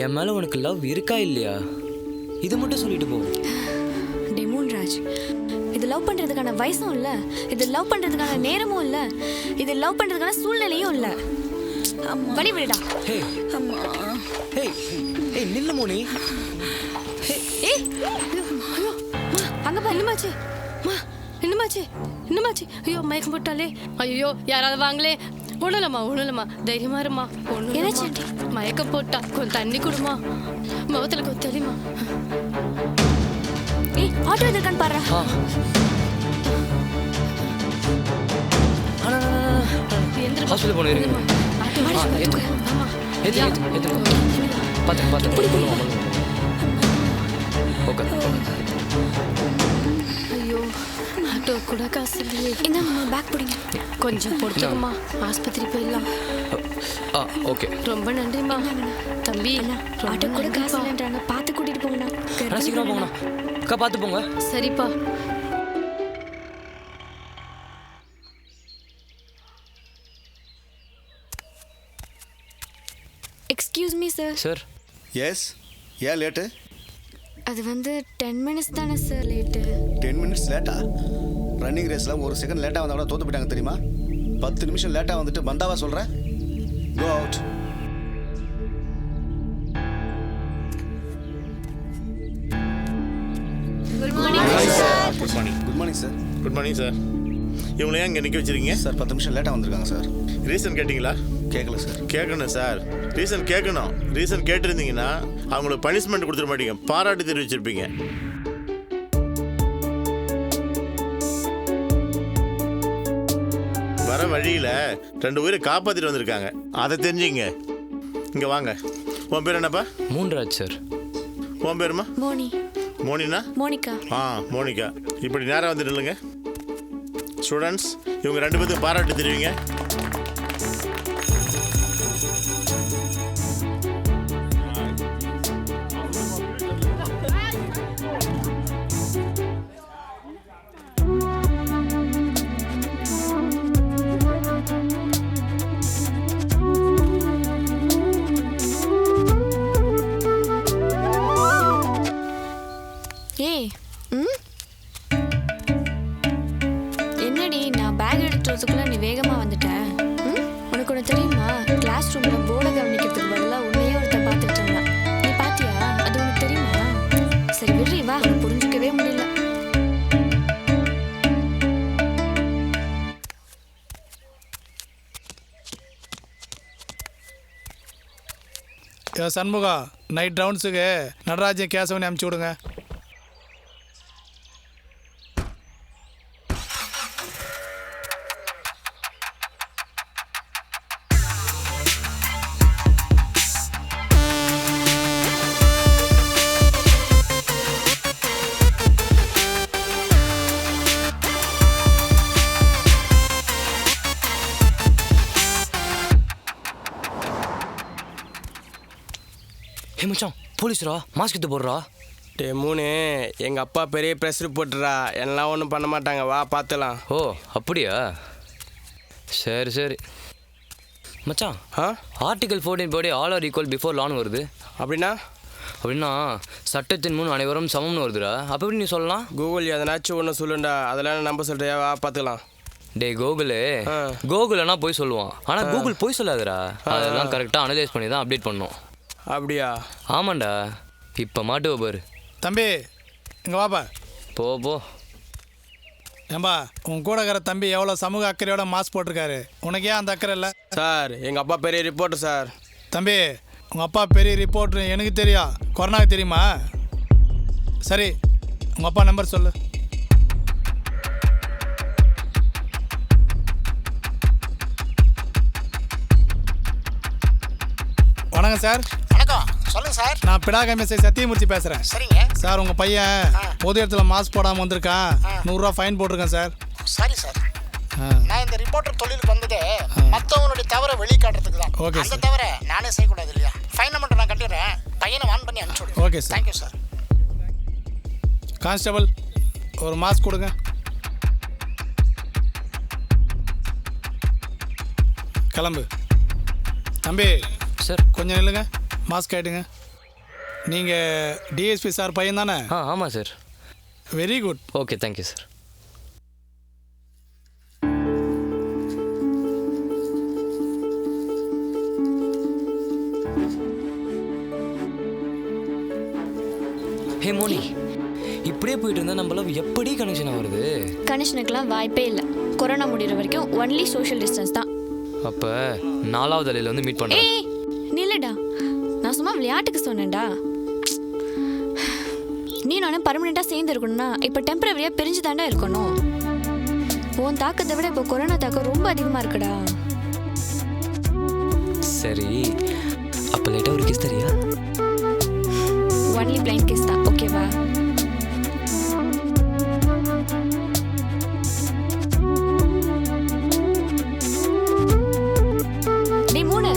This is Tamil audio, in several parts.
என் மேலே உனக்கு லவ் இருக்கா இல்லையா இது மட்டும் சொல்லிட்டு போ. டெமோன் ராஜ், இது லவ் பண்ணுறதுக்கான வயசும் இல்லை, இது லவ் பண்ணுறதுக்கான நேரமும் இல்லை, இது லவ் பண்ணுறதுக்கான சூழ்நிலையும் இல்லை. வழி விடுடா. ஹே அம்மா, ஹே ஹே நில்லு மோனி. ஏய் ஐயோ அங்கே பா, இன்னுமாச்சு இன்னுமாச்சு. ஐயோ மயக்கம் போட்டாலே. ஐயோ யாராவது வாங்களே. ஒண்ணுலம்மா தைரியமா இருமா. ஒண்ணு மயக்கம் போட்டா கொஞ்சம் தண்ணி கொடுமா, முகத்துல கொஞ்சம் தெளிமா. ஏய் ஆட்டோ எதிர்க்கான்னு பாரு. ஹாஸ்பிட்டல் போன இருங்க. ஐயோ ஆட்டோ கூட காசு இல்லையே. இந்த பேக் பிடிங்க, கொஞ்சம் போட்டுக்கோமா, ஆஸ்பத்திரி போயிடலாம். ஓகே ரொம்ப நன்றிம்மா. தம்பி ஆட்டோ கூட காசு இல்லைன்றாங்க, பார்த்து கூட்டிட்டு போங்கண்ணா. சீக்கிரம் போங்கண்ணா. அக்கா பார்த்து போங்க. சரிப்பா. Excuse me sir. Sir yes, ஏன் லேட்டு? அது வந்து 10 minutes தானே சார் லேட்டு. 10 minutes லேட்டா? ரன்னிங் ரேஸில் ஒரு செகண்ட் லேட்டாக வந்தால் கூட தோற்று போயிட்டாங்க தெரியுமா? 10 நிமிஷம் லேட்டாக வந்துட்டு பந்தாவா சொல்கிறேன்? Go out. Good morning sir. Good morning sir. Good morning sir. இவங்களை ஏன் இங்கே நிற்க வச்சிருக்கீங்க சார் 10 நிமிஷம் லேட்டாக வந்திருக்காங்க சார். ரீசன் கேட்டிங்களா? கேட்கல சார். கேட்கணும் சார், ரீசன் கேட்கணும். ரீசன் கேட்டிருந்தீங்கன்னா அவங்களுக்கு பனிஷ்மெண்ட் கொடுத்துட மாட்டீங்க, பாராட்டு தெரிவிச்சிருப்பீங்க. வர வழியில் 2 உயிரை காப்பாற்றிட்டு வந்திருக்காங்க, அதை தெரிஞ்சுங்க. இங்கே வாங்க. உன் பேர் என்னப்பா? மூன்ராஜ் சார். உன் பேருமா? மோனி. மோனினா? மோனிகா. மோனிகா. இப்படி நேரம் வந்து நில்லுங்க. ஸ்டூடெண்ட்ஸ், இவங்க 2 பேருக்கு பாராட்டு தெரிவிங்க. ஏய் என்னடி, நான் பேக் எடுத்துறதுக்குள்ள நீ வேகமாக வந்துட்ட. உனக்கு ஒன்று தெரியுமா, கிளாஸ் ரூமில் போர்டை கவனிக்கிறதுக்கு பதிலாக உன்னையே ஒருத்தர் பார்த்துட்டு இருந்தான். நீ பார்த்தியா? அது உனக்கு தெரியுமா? சரி விடுறி, வா. புரிஞ்சுக்கவே முடியல. சண்முகா, நைட் ரவுண்ட்ஸுக்கு நடராஜன் கேசவனை அனுப்பிச்சி விடுங்க. ஹே மச்சான், போலீஸ்ரா, மாஸ்க் எடுத்து போடுறா. மூணு எங்கள் அப்பா பெரிய ப்ரெஸ் ரிப்போர்ட்டரா, எல்லாம் ஒன்றும் பண்ண மாட்டாங்க, வா பார்த்துலாம். ஓ அப்படியா? சரி சரி மச்சான். ஆர்டிகல் 14 படி ஆல் ஆர் ஈக்குவல் பிஃபோர் லான்னு வருது. அப்படின்னா சட்டத்தின் முன் அனைவரும் சமம்னு வருதுடா. அப்போ எப்படி நீ சொல்லலாம்? கூகுள் எதனாச்சும் ஒன்று சொல்லுண்டா, அதெல்லாம் நம்ப சொல்கிறியா? வா பார்த்துக்கலாம். டே கோகுல்னா போய் சொல்லுவான், ஆனால் கூகுள் போய் சொல்லாதுடா. அதெல்லாம் கரெக்டாக அனலைஸ் பண்ணி தான் அப்டேட் பண்ணோம். அப்படியா? ஆமாண்டா. இப்போ மாட்டுவ பாரு. தம்பி இங்கே வாப்பா. போ. ஏம்பா, உன் கூட இருக்கிற தம்பி எவ்வளோ சமூக அக்கறையோட மாஸ்க் போட்டிருக்காரு, உனக்கு ஏன் அந்த அக்கறை இல்லை? சார், எங்கள் அப்பா பெரிய ரிப்போர்ட்டர் சார். தம்பி, உங்கள் அப்பா பெரிய ரிப்போர்ட்ரு எனக்கு தெரியும், கொரோனாக்கு தெரியுமா? சரி, உங்கள் அப்பா நம்பர் சொல்லு. வணக்கம் சார். வணக்கம், சொல்லுங்க சார். நான் பிடாகமிசை சத்தியமூர்த்தி பேசுகிறேன். சரிங்க சார், உங்கள் பையன் பொது இடத்துல மாஸ்க் போடாமல் வந்திருக்கான், 100 ரூபா ஃபைன் போட்டிருக்கேன் சார். சரி சார். நான் இந்த ரிப்போர்ட்டர் தொழிலுக்கு வந்ததே மற்றவங்களுடைய தவறை வெளிக்காட்டுறதுக்கு தான். ஓகே அந்த சார். தவிர நானே செய்யக்கூடாது இல்லையா? ஃபைன் மட்டும் நான் கட்டிடுறேன், பையனை வான் பண்ணி அனுப்பிச்சு. Okay sir. Thank you sir. Constable, ஒரு மாஸ்க் கொடுங்க. கிளம்பு. தம்பி சார் கொஞ்சம் நில்லுங்க. மாஸ்க் ஆகிடுங்க. நீங்கள் டிஎஸ்பி சார் பையன் தானே? ஆமாம் sir. Very good. Okay, thank you sir. Hey Moni, இப்படியே போயிட்டு இருந்தால் நம்மள எப்படி கனெக்ஷன் ஆகுறது? கனெக்ஷனுக்கெல்லாம் வாய்ப்பே இல்லை. கொரோனா முடிகிற வரைக்கும் ஒன்லி சோஷியல் டிஸ்டன்ஸ் தான். அப்போ 4வது அலையில் வந்து மீட் பண்ணுறேன். ஏய் நில்லுடா, நான் சும்மா விளையாட்டுக்கு சொன்னேன்டா. நீ நானும் பர்மனெண்ட்டாக சேர்ந்து இருக்கணும்னா இப்போ டெம்பரவரியாக பிரிஞ்சு தாண்டா இருக்கணும். உன் தாக்கத்தை விட இப்போ கொரோனா தாக்கம் ரொம்ப அதிகமாக இருக்குடா. சரி, அப்போ லைட்டாக ஒரு கிஸ் தரியா? ஒன்லி பிளைண்ட் கிஸ் தான், ஓகேவா? டேய் மூணு.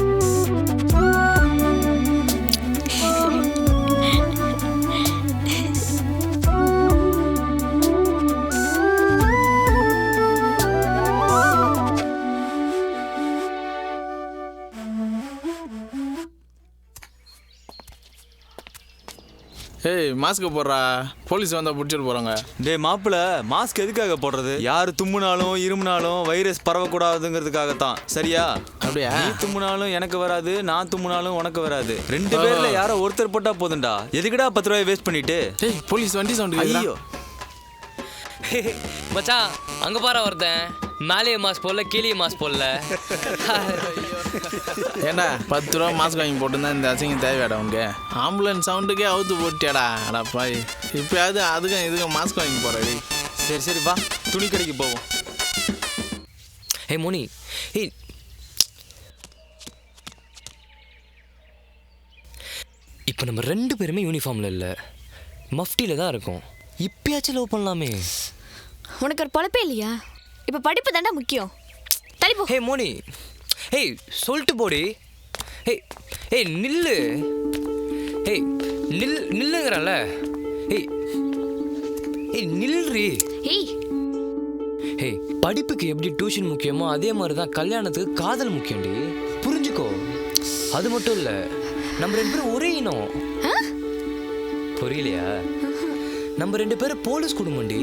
ஏய் மாஸ்க்கு போடுறா, போலீஸ் வந்தால் பிடிச்சிட்டு போகிறாங்க. டேய் மாப்பிள்ள, மாஸ்க் எதுக்காக போடுறது? யார் தும்முனாலும் இருமுனாலும் வைரஸ் பரவக்கூடாதுங்கிறதுக்காகத்தான், சரியா? அப்படியா? நீ தும்முனாலும் எனக்கு வராது, நான் தும்முனாலும் உனக்கு வராது. 2 பேர்ல யாரோ ஒருத்தர் போட்டா போதும்டா. எதுக்குடா 10 ரூபாய் வேஸ்ட் பண்ணிட்டு? டேய் போலீஸ் வண்டி சவுண்டு. ஐயோ மச்சான், அங்கே பாரு ஒருத்தன் மேலேயே மாஸ்க் போடல, கீழே மாஸ்க் போடல. ஏண்டா 10 ரூபா மாஸ்க் வாங்கி போட்டுருந்தா இந்த அசிங்கம் தேவையாடா உனக்கு? ஆம்புலன்ஸ் சவுண்டுக்கே அவுத்து போட்டியாடா. அடா பாய், இப்போயாவது அதுக்கும் இதுக்கும் மாஸ்க் வாங்கி போகிறடி. சரி சரி வா, துணி கடைக்கு போவோம். ஹே மோனி, ஏய் இப்போ நம்ம 2 பேருமே யூனிஃபார்மில் இல்லை, மஃப்டியில் தான் இருக்கோம். இப்பயாச்சும் லவ் பண்ணலாமே. உனக்கு ஒரு பொழப்பே இல்லையா? இப்போ படிப்பு தாண்டா முக்கியம். தள்ளிப்போ. ஹே மோனி, ஏய் சொல்லிட்டு போடி. ஏய் ஏய் நில்லு. ஏய் நில்லுங்கிறல்ல. ஏய் ஏய் நில்றி. ஏய் ஏய், படிப்புக்கு எப்படி டியூஷன் முக்கியமோ அதே மாதிரி தான் கல்யாணத்துக்கு காதல் முக்கியம்டி. புரிஞ்சுக்கோ. அது மட்டும் இல்லை, நம்ம 2 பேரும் ஒரே இனம். புரியலையா? நம்ம 2 பேரும் போலீஸ் குடும்பம்டி.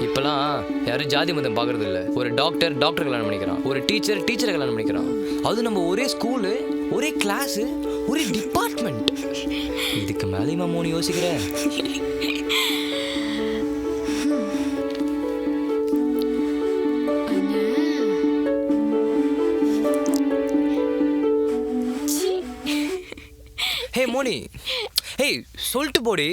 இப்பெல்லாம் யாரும் ஜாதி மதம் பார்க்கறது இல்லை. ஒரு டாக்டர் கல்யாணம் பண்ணிக்கிறான், ஒரு டீச்சரை கல்யாணம் பண்ணிக்கிறான். அது நம்ம ஒரே ஸ்கூலு, ஒரே கிளாஸு, ஒரே டிபார்ட்மெண்ட். இதுக்கு மேலேயுமா மோனி யோசிக்கிற? ஹே மோனி, ஏய் சொல்லிட்டு போடி.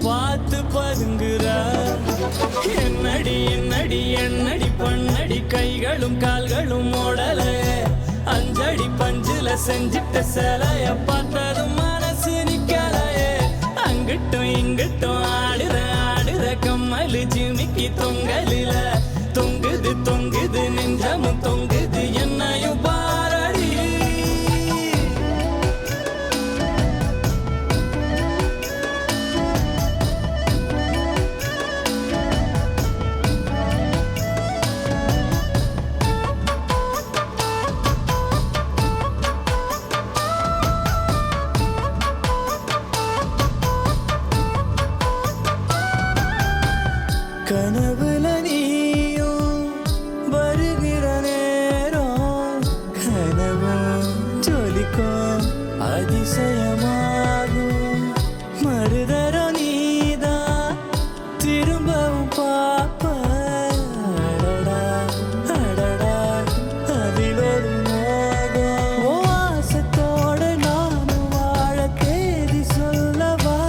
பார்த்து பதுங்குற என்னடி பண்ணடி கைகளும் கால்களும் ஓடல அஞ்சடி பஞ்சுல செஞ்சிட்ட சிலைய பார்த்ததும் மனசு நிக்கலையே அங்கிட்டும் இங்கிட்டும் ஆடுற கம்மலு ஜிமிக்கி தொங்கலில தொங்குது நெஞ்சமும் தொங்குது என்னையும் பாரடி கனவுல நீயும் வருகிற நேரம் கனவும் ஜொலிக்கும் அதிசயமாகும் மறுதரம் நீதான் திரும்பவும் பாப்ப அடடா அதில் ஒரு மோகம் வாசத்தோட நானும் வாழ தேதி சொல்லவா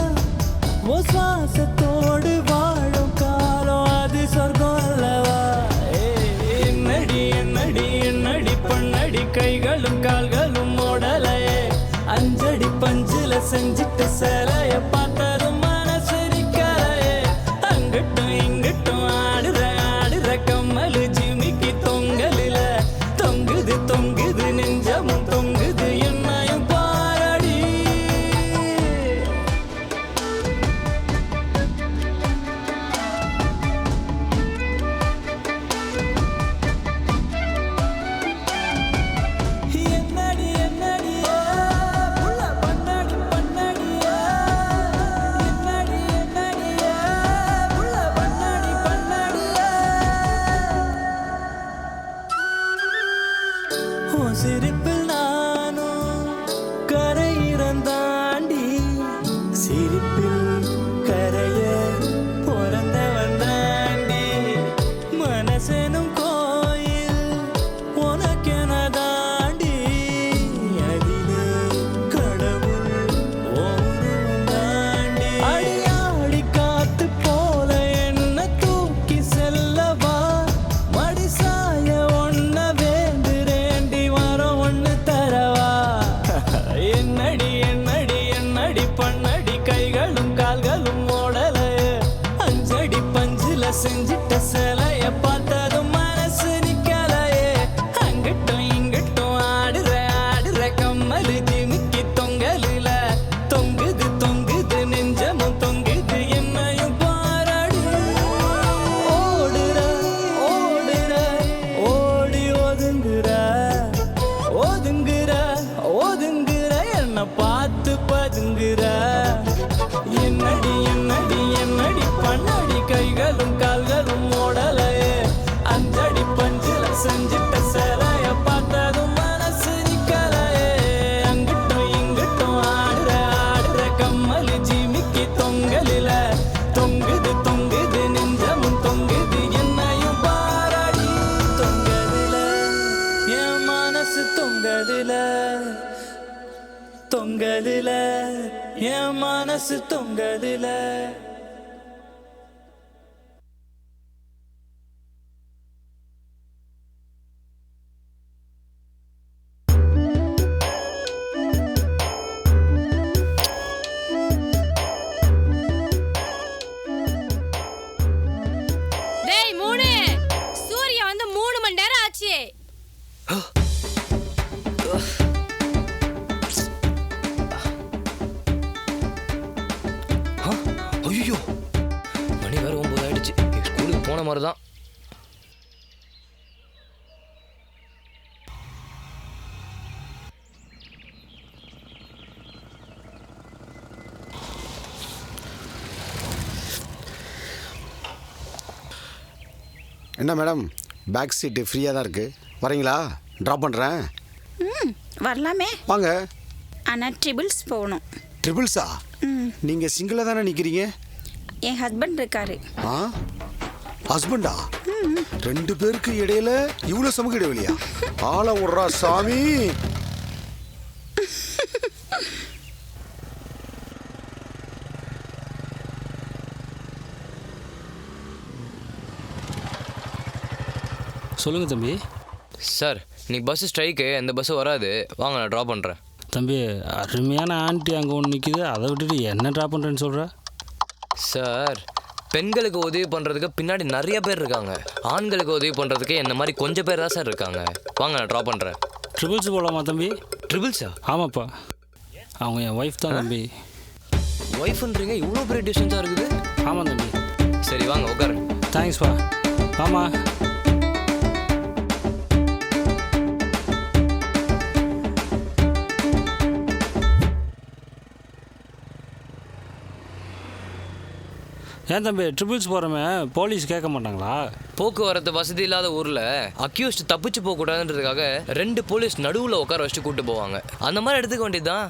ஓ சுவாசத்தோடு வாழும் காலம் அது சொர்க்கம் அல்லவா என்னடி பண்ணடி கைகளும் கால்களும் ஓடலையே அஞ்சடி பஞ்சுல செஞ்சிட்ட சிலைய பார்த்ததும் மனசு நிக்கலையே செஞ்சிட்ட சிலைய பார்த்ததும் மனசு நிக்கலையே அங்கிட்டும் இங்கிட்டும் ஆடுற கம்மலு ஜிமிக்கி தொங்கலில தொங்குது தொங்குது நெஞ்சமும் தொங்குது என்னையும் பாராடு ஓடுற ஓடுற ஓடி ஒதுங்குற ஒதுங்குற ஒதுங்குற என்ன பார்த்து பதுங்குற என்னடி என்னடி என்னடி பண்ணடி கைகளும் கால்களும் ஓடலையே அஞ்சடி பஞ்சில செஞ்சிட்ட சிலைய பார்த்ததும் மனசு நிக்கலையே அங்கிட்டும் இங்கிட்டும் ஆடுற கம்மலு ஜிமிக்கி தொங்கலில தொங்குது தொங்குது நெஞ்சமும் தொங்குது என்னையும் பாராடி தொங்கதில என் மனசு தொங்கதில தொங்கதில என் மனசு தொங்கதில டேய் மூணு சூர்யா வந்து 3 மணி நேரம் ஆச்சு. ஐயோ மணி வேற 9 ஆயிடுச்சு. ஸ்கூலுக்கு போன மாதிரி தான். என்ன மேடம், பேக் சீட்டு ஃப்ரீயாக தான் இருக்குது, வரீங்களா? ட்ராப் பண்ணுறேன். வரலாமே வாங்க. ஆனால் ட்ரிபிள்ஸ் போகணும். ட்ரிபிள்ஸா? நீங்கள் சிங்கிளாக தானே நிற்கிறீங்க? என் ஹஸ்பண்ட் இருக்காரு. ஆ, ஹஸ்பண்டா? 2 பேருக்கு இடையில இவ்வளோ சமூக இடைவெளியா? ஆளை விட்றா சாமி. சொல்லுங்க தம்பி. சார் இன்னைக்கு பஸ் ஸ்ட்ரைக்கு, எந்த பஸ்ஸும் வராது, வாங்க நான் ட்ராப் பண்ணுறேன். தம்பி அருமையான ஆண்டி அங்கே ஒன்று நிற்கிது, அதை விட்டுட்டு என்ன ட்ராப் பண்ணுறேன்னு சொல்கிற? சார் பெண்களுக்கு உதவி பண்ணுறதுக்கு பின்னாடி நிறைய பேர் இருக்காங்க, ஆண்களுக்கு உதவி பண்ணுறதுக்கு என்ன மாதிரி கொஞ்சம் பேர் தான் சார் இருக்காங்க. வாங்க நான் ட்ராப் பண்ணுறேன். ட்ரிபிள்ஸ் போகலாமா தம்பி? ட்ரிபிள்ஸா? ஆமாப்பா, அவங்க என் ஒய்ஃப் தான் தம்பி. ஒய்ஃப்ன்றீங்க, இவ்வளோ பெரிய டிஸ்டன்ஸாக இருக்குது? ஆமாம் தம்பி. சரி வாங்க உட்காரு. தேங்க்ஸ்ப்பா. ஆமாம் ஏன் தம்பி ட்ரிபிள்ஸ் போகிறோமே போலீஸ் கேட்க மாட்டாங்களா? போக்குவரத்து வசதி இல்லாத ஊரில் அக்யூஸ்ட் தப்பிச்சு போகக்கூடாதுன்றதுக்காக 2 போலீஸ் நடுவில் உட்கார வச்சுட்டு கூப்பிட்டு போவாங்க. அந்த மாதிரி எடுத்துக்க வேண்டியதுதான்.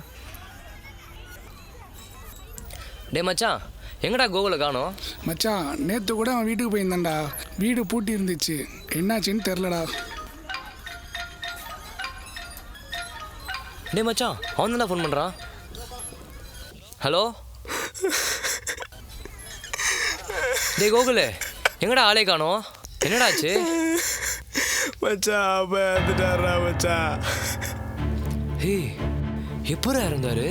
டே மச்சான், எங்கடா கோகுலை காணோம்? மச்சான் நேற்று கூட அவன் வீட்டுக்கு போயிருந்தான்டா, வீடு பூட்டி இருந்துச்சு, என்னாச்சுன்னு தெரிலடா. டே மச்சான், அவன் தானே ஃபோன் பண்ணுறான். ஹலோ டே கோகுலு, எங்கடா ஆளே காணோம்? என்னடாச்சு? மச்சான் வந்துட்டாரா மச்சான்? ஹே எப்பரா இருந்தாரு?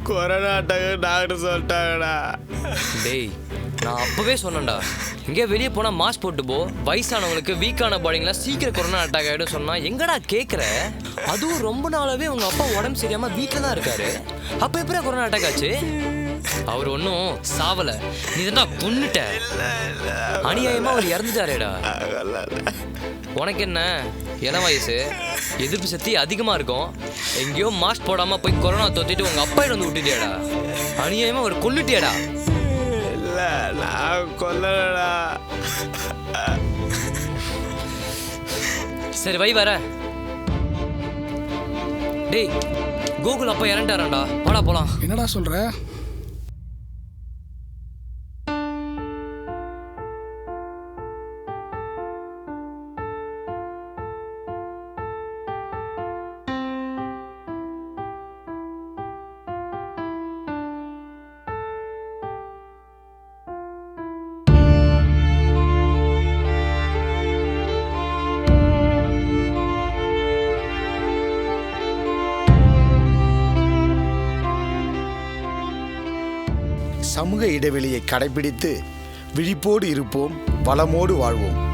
கொரோனா அட்டாக் டாக்டர் சொல்லிட்டாங்கடா. டேய் நான் அப்பவே சொன்னேன்டா, எங்கேயா வெளியே போனால் மாஸ்க் போட்டு போ, வயசானவங்களுக்கு வீக்கான பாடிங்களாம் சீக்கிரம் கொரோனா அட்டாக் ஆகிடும் சொன்னா எங்கடா கேட்குற? அதுவும் ரொம்ப நாளாவே உங்க அப்பா உடம்பு சரியாமல் வீட்டில் தான் இருக்காரு, அப்போ எப்படா கொரோனா அட்டாக் ஆச்சு? அவர் ஒன்றும் சாவலை, நீ தான் கொன்னுட்ட. அநியாயமாக அவர் இறந்துட்டாரேடா. உனக்கு என்ன இளம் வயசு, எதிர்ப்பு சக்தி அதிகமாக இருக்கும், எங்கேயோ மாஸ்க் போடாமல் போய் கொரோனா தொத்திட்டு உங்கள் அப்பா வந்து விட்டுட்டியாடா. அநியாயமாக அவர் கொல்லுட்டியாடா. இல்லை நான் கொல்லடா. சரி வை வர. டேய் கோகுல் அப்பா இறண்டாராண்டா, வாடா போலாம். என்னடா சொல்ற? சமூக இடைவெளியை கடைபிடித்து விழிப்போடு இருப்போம், வளமோடு வாழ்வோம்.